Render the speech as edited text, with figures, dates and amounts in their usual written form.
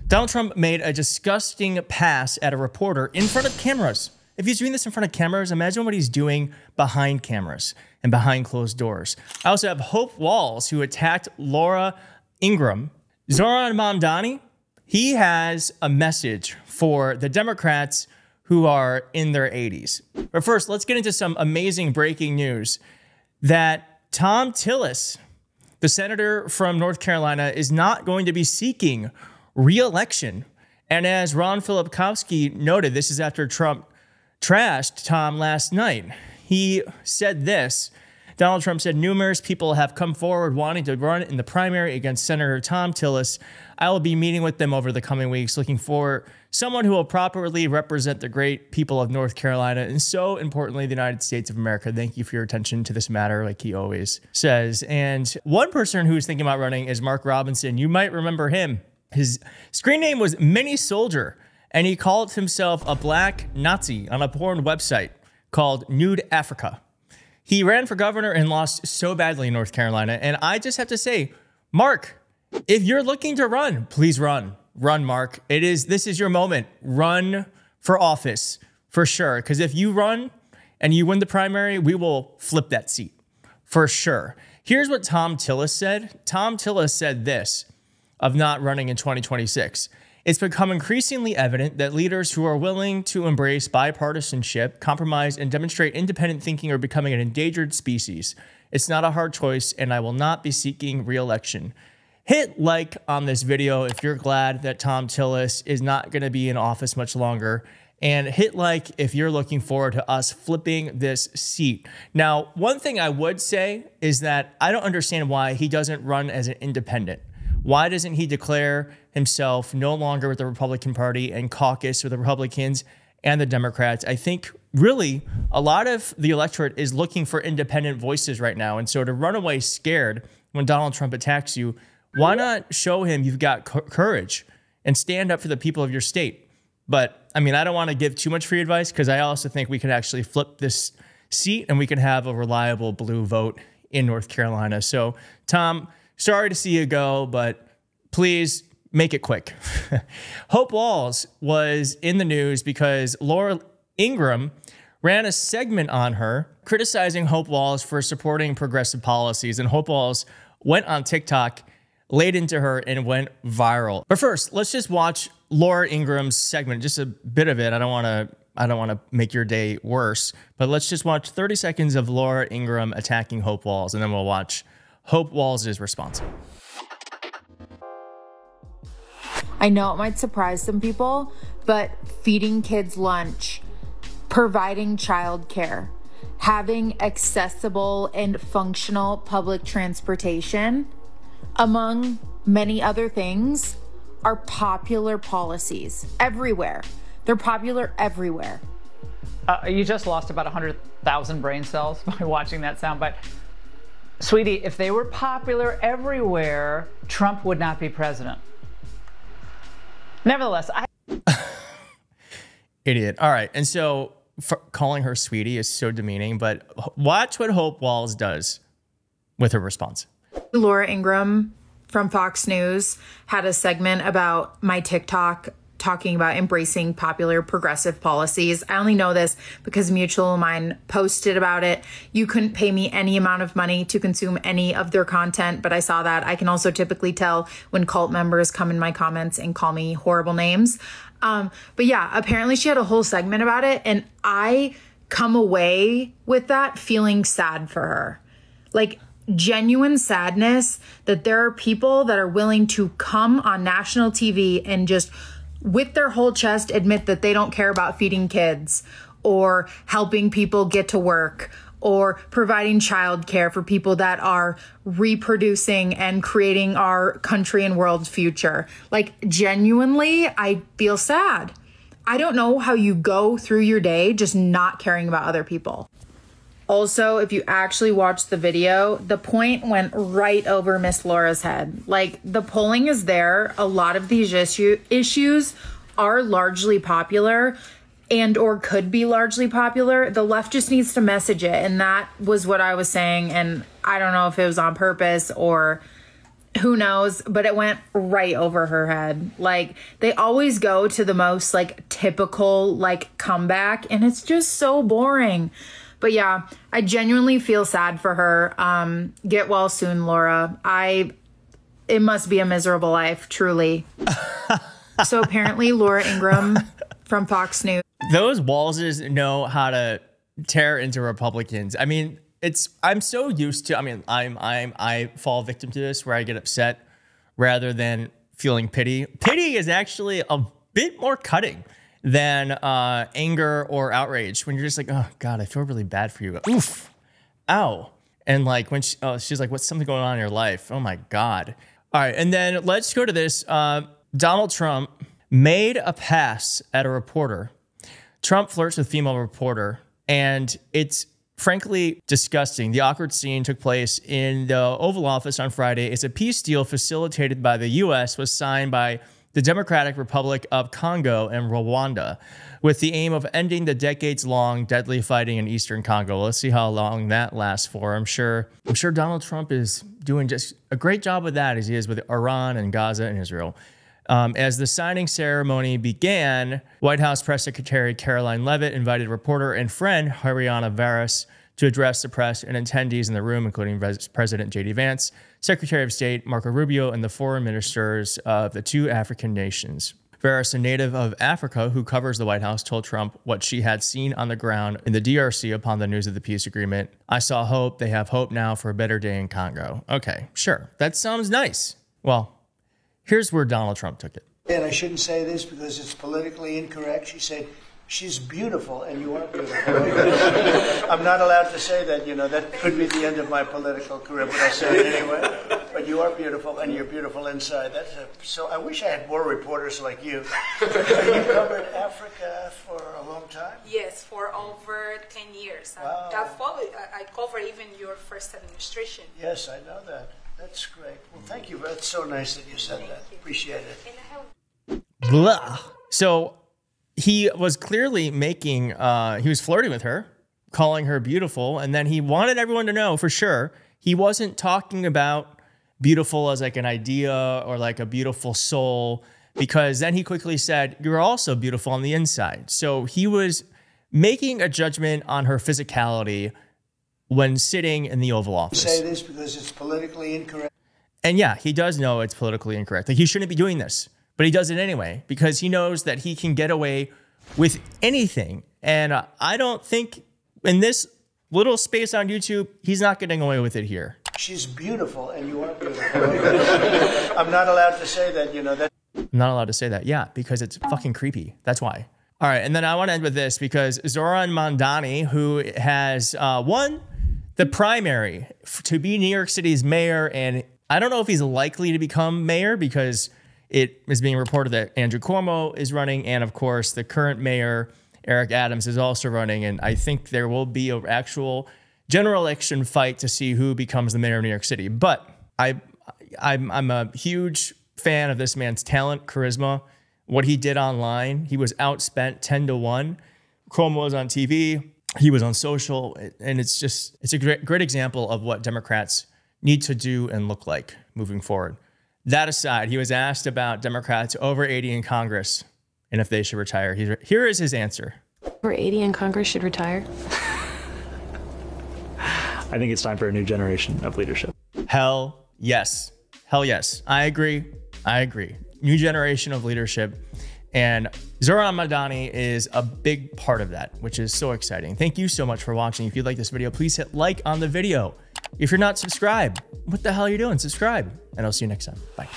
Donald Trump made a disgusting pass at a reporter in front of cameras. If he's doing this in front of cameras, imagine what he's doing behind cameras and behind closed doors. I also have Hope Walls, who attacked Laura Ingram. Zoran Mamdani, he has a message for the Democrats who are in their 80s. But first, let's get into some amazing breaking news that Tom Tillis, the senator from North Carolina, is not going to be seeking re-election. And as Ron Filipkowski noted, this is after Trump trashed Tom last night. He said this. Donald Trump said, numerous people have come forward wanting to run in the primary against Senator Tom Tillis. I will be meeting with them over the coming weeks, looking for someone who will properly represent the great people of North Carolina and so importantly, the United States of America. Thank you for your attention to this matter, like he always says. And one person who's thinking about running is Mark Robinson. You might remember him. His screen name was Mini Soldier, and he called himself a black Nazi on a porn website called Nude Africa. He ran for governor and lost so badly in North Carolina. And I just have to say, Mark, if you're looking to run, please run. Run, Mark. This is your moment. Run for office for sure. Because if you run and you win the primary, we will flip that seat for sure. Here's what Tom Tillis said. Tom Tillis said this of not running in 2026. It's become increasingly evident that leaders who are willing to embrace bipartisanship, compromise, and demonstrate independent thinking are becoming an endangered species. It's not a hard choice, and I will not be seeking re-election. Hit like on this video if you're glad that Tom Tillis is not going to be in office much longer, and hit like if you're looking forward to us flipping this seat. Now, one thing I would say is that I don't understand why he doesn't run as an independent. Why doesn't he declare himself no longer with the Republican Party and caucus with the Republicans and the Democrats? I think really a lot of the electorate is looking for independent voices right now. And so to run away scared when Donald Trump attacks you, why not show him you've got courage and stand up for the people of your state? But I mean, I don't want to give too much free advice because I also think we could actually flip this seat and we can have a reliable blue vote in North Carolina. So Tom, sorry to see you go, but please make it quick. Hope Walls was in the news because Laura Ingram ran a segment on her criticizing Hope Walls for supporting progressive policies. And Hope Walls went on TikTok, laid into her, and went viral. But first, let's just watch Laura Ingram's segment, just a bit of it. I don't want to make your day worse, but let's just watch 30 seconds of Laura Ingram attacking Hope Walls, and then we'll watch Hope Walls' response. I know it might surprise some people, but feeding kids lunch, providing childcare, having accessible and functional public transportation, among many other things, are popular policies everywhere. They're popular everywhere. You just lost about 100,000 brain cells by watching that soundbite. Sweetie, if they were popular everywhere, Trump would not be president. Nevertheless, Idiot. All right. And so calling her sweetie is so demeaning, but watch what Hope Walls does with her response. Laura Ingram from Fox News had a segment about my TikTok talking about embracing popular progressive policies. I only know this because a mutual of mine posted about it. You couldn't pay me any amount of money to consume any of their content, but I saw that. I can also typically tell when cult members come in my comments and call me horrible names. But yeah, apparently she had a whole segment about it, and I come away with that feeling sad for her. Like, genuine sadness that there are people that are willing to come on national TV and just with their whole chest admit that they don't care about feeding kids or helping people get to work or providing childcare for people that are reproducing and creating our country and world's future. Like, genuinely, I feel sad. I don't know how you go through your day just not caring about other people. Also, if you actually watch the video, the point went right over Miss Laura's head. Like, the polling is there. A lot of these issues are largely popular and or could be largely popular. The left just needs to message it. And that was what I was saying. And I don't know if it was on purpose or Who knows? But it went right over her head. Like, they always go to the most like typical like comeback, and it's just so boring. But yeah, I genuinely feel sad for her. Get well soon, Laura. It must be a miserable life, truly. So apparently Laura Ingram from Fox News. Those Wallses know how to tear into Republicans. I mean, I'm so used to, I mean, I fall victim to this where I get upset rather than feeling pity. Pity is actually a bit more cutting than anger or outrage, when you're just like, oh God, I feel really bad for you. Oof, ow. And like when she's like, what's something going on in your life? Oh my God. All right, and then let's go to this. Donald Trump made a pass at a reporter. Trump flirts with female reporter, and it's frankly disgusting. The awkward scene took place in the Oval Office on Friday. It's a peace deal facilitated by the U.S., was signed by the Democratic Republic of Congo and Rwanda, with the aim of ending the decades-long deadly fighting in Eastern Congo. Let's see how long that lasts for. I'm sure Donald Trump is doing just a great job with that, as he is with Iran and Gaza and Israel. As the signing ceremony began, White House Press Secretary Caroline Leavitt invited reporter and friend Hariana Veras to address the press and attendees in the room, including Vice President J.D. Vance, Secretary of State Marco Rubio, and the foreign ministers of the two African nations. Veras, a native of Africa who covers the White House, told Trump what she had seen on the ground in the DRC upon the news of the peace agreement. I saw hope. They have hope now for a better day in Congo. Okay, sure. That sounds nice. Well, here's where Donald Trump took it. And I shouldn't say this because it's politically incorrect. She said, she's beautiful and you are beautiful. I'm not allowed to say that, you know, that could be the end of my political career, but I'll say it anyway. But you are beautiful and you're beautiful inside. So I wish I had more reporters like you. You covered Africa for a long time? Yes, for over 10 years. Wow. I covered even your first administration. Yes, I know that. That's great. Well, thank you. That's so nice that you said that. Appreciate it. Blah. So he was clearly making, he was flirting with her, calling her beautiful. And then he wanted everyone to know for sure he wasn't talking about beautiful as like an idea or like a beautiful soul, because then he quickly said, you're also beautiful on the inside. So he was making a judgment on her physicality when sitting in the Oval Office. Say this because it's politically incorrect. And yeah, he does know it's politically incorrect. Like, he shouldn't be doing this, but he does it anyway because he knows that he can get away with anything. And I don't think in this little space on YouTube, he's not getting away with it here. She's beautiful and you are beautiful. I'm not allowed to say that, you know. I'm not allowed to say that. Yeah, because it's fucking creepy. That's why. All right, and then I want to end with this because Zoran Mandani, who has won the primary to be New York City's mayor, and I don't know if he's likely to become mayor because it is being reported that Andrew Cuomo is running, and of course the current mayor, Eric Adams, is also running, and I think there will be an actual general election fight to see who becomes the mayor of New York City. But I'm a huge fan of this man's talent, charisma, what he did online. He was outspent 10-1. Cuomo was on TV. He was on social. And it's a great example of what Democrats need to do and look like moving forward. That aside, he was asked about Democrats over 80 in Congress and if they should retire. Here is his answer. Over 80 in Congress should retire? I think it's time for a new generation of leadership. Hell yes. Hell yes. I agree. New generation of leadership. And Zoran Mandani is a big part of that, which is so exciting. Thank you so much for watching. If you like this video, please hit like on the video. If you're not subscribed, what the hell are you doing? Subscribe. And I'll see you next time. Bye.